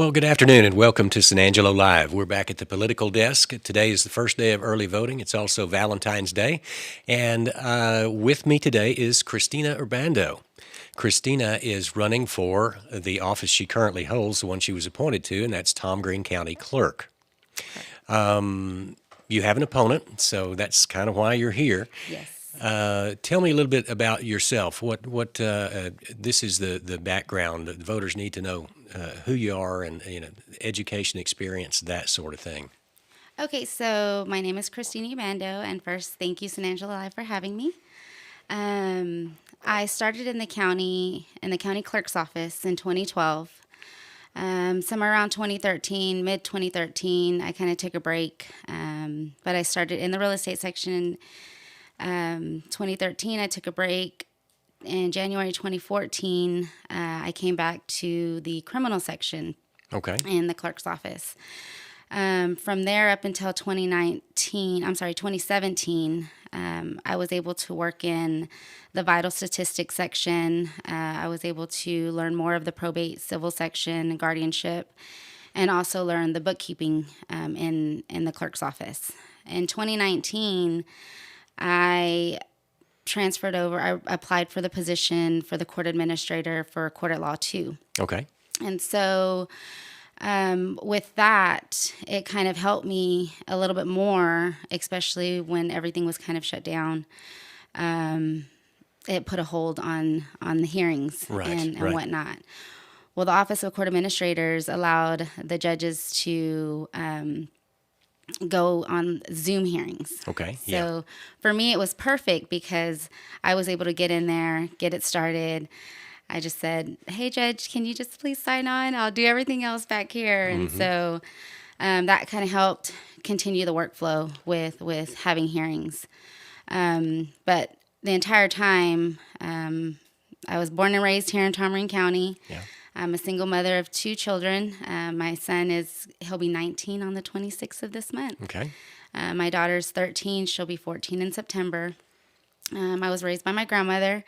Well, good afternoon and welcome to San Angelo Live. We're back at the political desk. Today is the first day of early voting. It's also Valentine's Day. And with me today is Christina Ubando. Christina is running for the office she currently holds, the one she was appointed to, and that's Tom Green County Clerk. You have an opponent, so that's kind of why you're here. Yes. Tell me a little bit about yourself. This is the background. The voters need to know who you are and education, experience, that sort of thing. Okay, so my name is Christina Ubando, and first, thank you, San Angelo Live, for having me. I started in the county clerk's office in 2012. Somewhere around 2013, mid 2013, I kind of took a break, but I started in the real estate section. 2013, I took a break. In January 2014, I came back to the criminal section in the clerk's office. From there up until 2017, I was able to work in the vital statistics section. I was able to learn more of the probate civil section and guardianship, and also learn the bookkeeping in the clerk's office. In 2019, I transferred over. I applied for the position for the court administrator for Court at Law 2. Okay. And so with that, it kind of helped me a little bit more, especially when everything was kind of shut down. It put a hold on the hearings and whatnot. Well, the Office of Court Administrators allowed the judges to go on Zoom hearings. Okay. So for me, it was perfect because I was able to get in there, get it started. I just said, "Hey, Judge, can you just please sign on? I'll do everything else back here." And so that kind of helped continue the workflow with having hearings. But the entire time, I was born and raised here in Tom Green County. Yeah. I'm a single mother of 2 children. My son he'll be 19 on the 26th of this month. Okay. My daughter's 13. She'll be 14 in September. I was raised by my grandmother.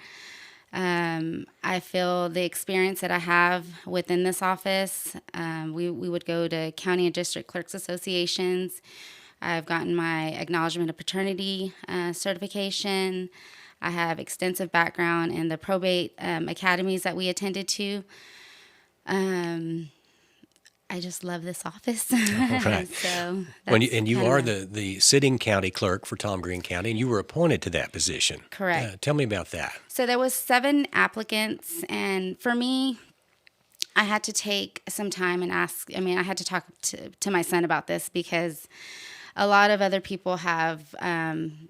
I feel the experience that I have within this office, we would go to county and district clerks associations. I've gotten my acknowledgement of paternity certification. I have extensive background in the probate academies that we attended to. I just love this office. All right. So And you are the sitting county clerk for Tom Green County, and you were appointed to that position. Correct. Tell me about that. So there was 7 applicants, and for me, I had to take some time and I had to talk to my son about this because a lot of other people have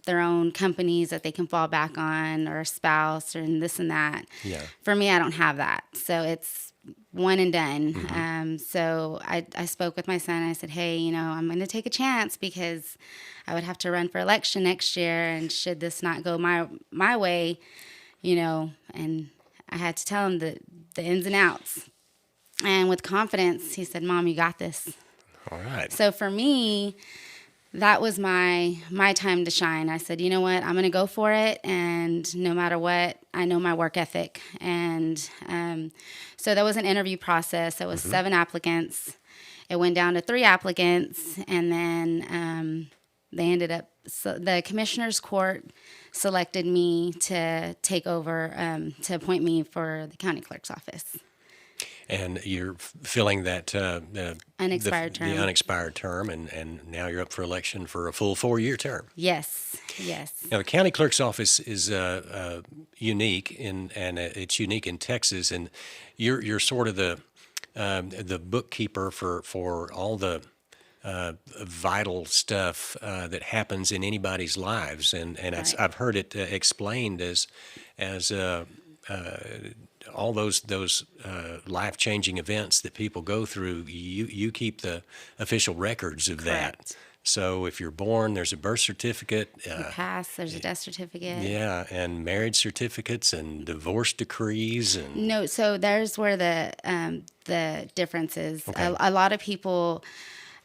their own companies that they can fall back on, or a spouse, or this and that. Yeah. For me, I don't have that. So it's one and done. So I spoke with my son. I said, "Hey, I'm going to take a chance because I would have to run for election next year, and should this not go my way, and I had to tell him the ins and outs." And with confidence, he said, "Mom, you got this." All right. So for me, that was my time to shine. I said, "You know what? I'm going to go for it, and no matter what, I know my work ethic." And so there was an interview process. It was 7 applicants. It went down to 3 applicants, and then they ended up. So the commissioner's court selected me to take over, to appoint me for the county clerk's office. And you're filling that Unexpired term. The unexpired term, and now you're up for election for a full 4-year term. Yes. Now, the county clerk's office is unique, and it's unique in Texas, and you're sort of the bookkeeper for all the vital stuff that happens in anybody's lives, and Right. I've heard it explained as all those life-changing events that people go through. You keep the official records of that. Correct. So if you're born, there's a birth certificate. You pass. There's a death certificate. Yeah, and marriage certificates and divorce decrees and No, so there's where the difference is. Okay. A lot of people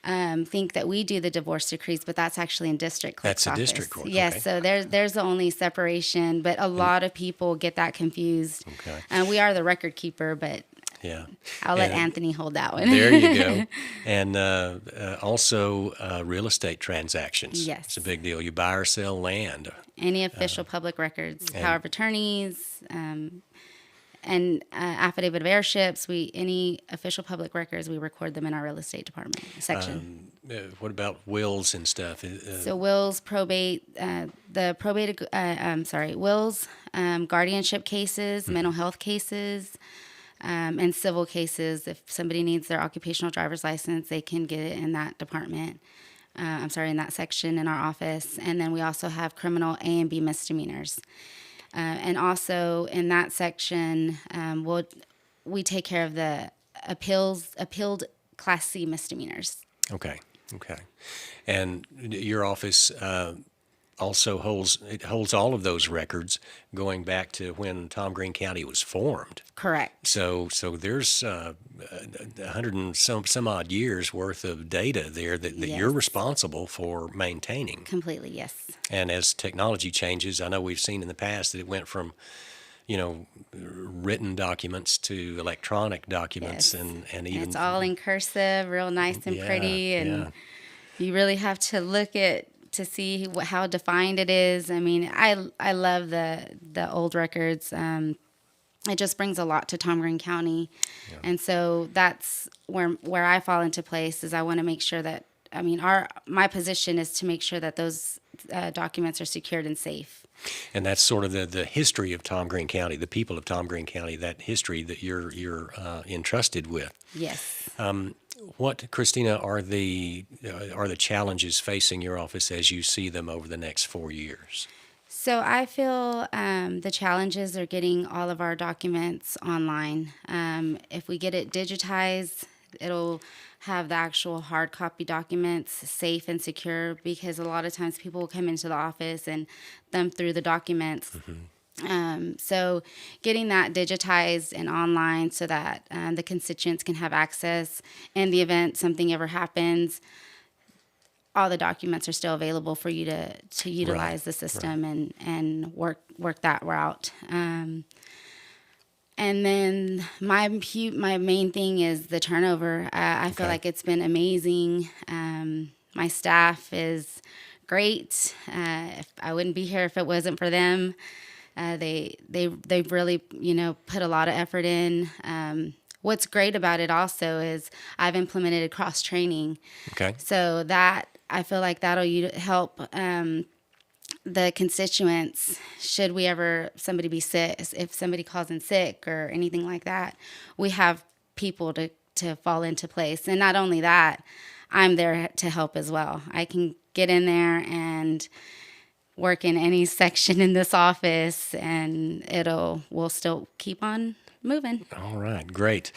think that we do the divorce decrees, but that's actually in district clerk's That's a office. district court, Yes, okay. so there's the only separation, but a lot of people get that confused. Okay. We are the record keeper, but Yeah. I'll let And Anthony hold that one. there you go. And also real estate transactions. It's a Yes. big deal. You buy or sell land. Any official public records, and- power of attorneys, and affidavit of heirships. Any official public records, we record them in our real estate department section. What about wills and stuff? So wills, probate, wills, guardianship cases, mental health cases, and civil cases. If somebody needs their occupational driver's license, they can get it in that department. In that section in our office. And then we also have criminal A and B misdemeanors. And also in that section, we take care of the appealed Class C misdemeanors. Okay. And your office also holds all of those records going back to when Tom Green County was formed. Correct. So there's 100 and some odd years worth of data there that Yes. you're responsible for maintaining. Completely, yes. And as technology changes, I know we've seen in the past that it went from, written documents to electronic documents, Yes. and even It's all in cursive, real nice and Yeah, pretty, and yeah. you really have to look at to see how defined it is. I mean, I love the old records. It just brings a lot to Tom Green County, and so that's where I fall into place. Is I want to make sure that my position is to make sure that those documents are secured and safe. And that's sort of the history of Tom Green County, the people of Tom Green County, that history that you're entrusted with. Yes. What, Christina, are the challenges facing your office as you see them over the next 4 years? So I feel the challenges are getting all of our documents online. If we get it digitized, it'll have the actual hard copy documents safe and secure, because a lot of times people will come into the office and thumb through the documents. So getting that digitized and online so that the constituents can have access in the event something ever happens, all the documents are still available for you to utilize the system and work that route. And then my main thing is the turnover. I feel like it's been amazing. My staff is great. I wouldn't be here if it wasn't for them. They've really put a lot of effort in. What's great about it also is I've implemented cross training. Okay. So that I feel like that'll help the constituents, should we ever somebody be sick, if somebody calls in sick or anything like that, we have people to fall into place. And not only that, I'm there to help as well. I can get in there and work in any section in this office, and we'll still keep on moving. All right, great.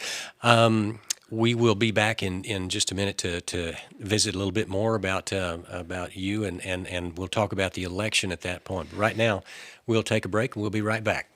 We will be back in just a minute to visit a little bit more about you, and we'll talk about the election at that point. But right now, we'll take a break, and we'll be right back.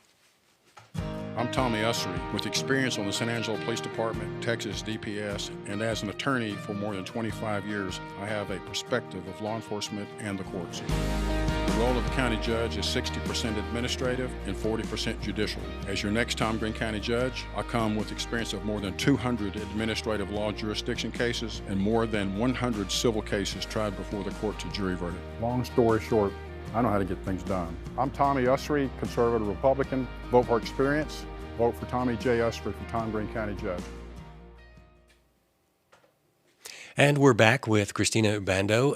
I'm Tommy Ussery, with experience on the San Angelo Police Department, Texas DPS, and as an attorney for more than 25 years, I have a perspective of law enforcement and the courts. The role of the county judge is 60% administrative and 40% judicial. As your next Tom Green County judge, I come with experience of more than 200 administrative law jurisdiction cases and more than 100 civil cases tried before the court to jury verdict. Long story short, I know how to get things done. I'm Tommy Ussery, conservative Republican. Vote for experience. Vote for Tommy J. Ussery for Tom Green County Judge. And we're back with Christina Ubando,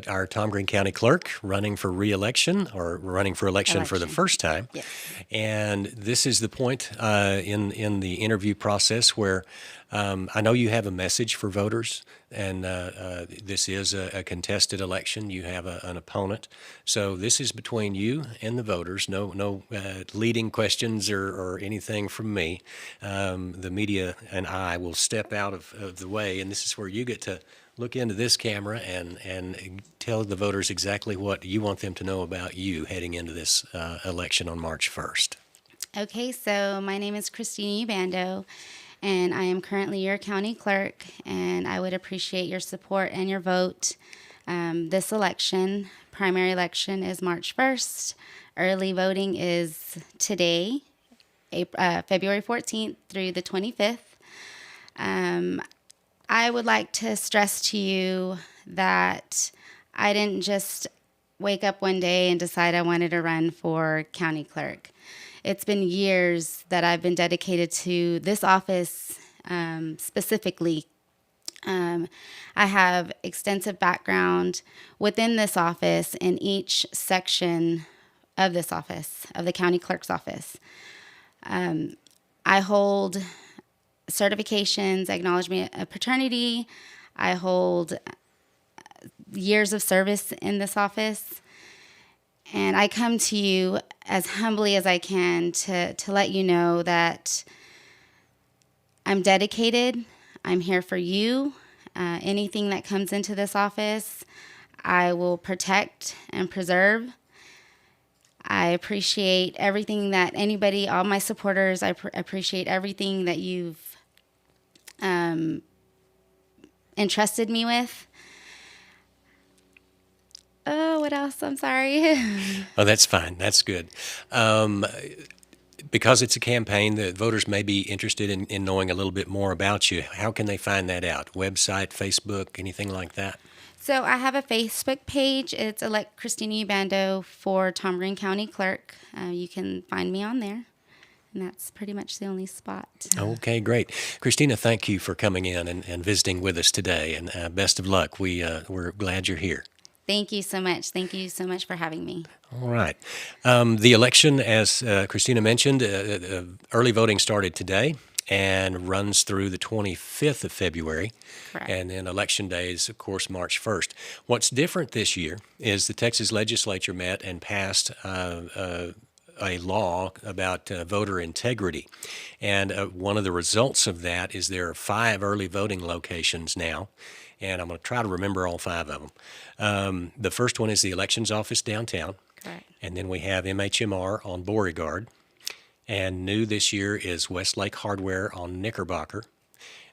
our Tom Green County Clerk, running for re-election, or running for election for the first time. Yes. And this is the point in the interview process where I know you have a message for voters, and this is a contested election. You have an opponent. So this is between you and the voters. No leading questions or anything from me. The media and I will step out of the way, and this is where you get to look into this camera and tell the voters exactly what you want them to know about you heading into this election on March 1st. Okay, so my name is Christina Ubando, and I am currently your county clerk, and I would appreciate your support and your vote. This election, primary election, is March 1st. Early voting is today, February 14th through the 25th. I would like to stress to you that I didn't just wake up one day and decide I wanted to run for county clerk. It's been years that I've been dedicated to this office specifically. I have extensive background within this office in each section of this office, of the county clerk's office. I hold certifications, acknowledgement of paternity. I hold years of service in this office. And I come to you as humbly as I can to let you know that I'm dedicated. I'm here for you. Anything that comes into this office, I will protect and preserve. I appreciate everything that anybody, all my supporters, I appreciate everything that you've entrusted me with. Oh, what else? I'm sorry. Oh, that's fine. That's good. Because it's a campaign, the voters may be interested in knowing a little bit more about you. How can they find that out? Website, Facebook, anything like that? So I have a Facebook page. It's Elect Christina Ubando for Tom Green County Clerk. You can find me on there. And that's pretty much the only spot. Okay, great. Christina, thank you for coming in and visiting with us today. And best of luck. We're glad you're here. Thank you so much. Thank you so much for having me. All right. The election, as Christina mentioned, early voting started today and runs through the 25th of February. Correct. And then election day is, of course, March 1st. What's different this year is the Texas legislature met and passed a law about voter integrity. And one of the results of that is there are 5 early voting locations now. And I'm going to try to remember all 5 of them. The first one is the elections office downtown. Correct. And then we have MHMR on Beauregard. And new this year is Westlake Hardware on Knickerbocker.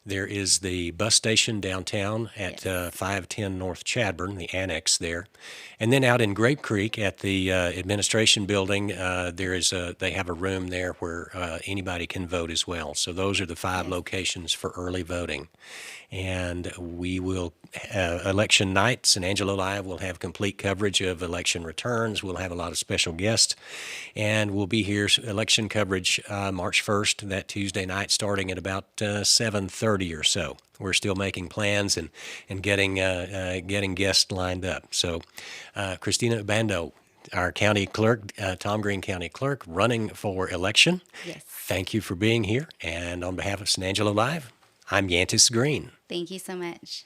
There is the bus station downtown at 510 North Chadbourn, the annex there. And then out in Grape Creek at the administration building, they have a room there where anybody can vote as well. So those are the 5 locations for early voting. And we will, election night, San Angelo Live will have complete coverage of election returns. We'll have a lot of special guests. And we'll be here, election coverage March 1st, that Tuesday night, starting at about 7:30 or so. We're still making plans and getting guests lined up. So Christina Ubando, our county clerk, Tom Green County Clerk, running for election. Yes. Thank you for being here. And on behalf of San Angelo Live, I'm Yantis Green. Thank you so much.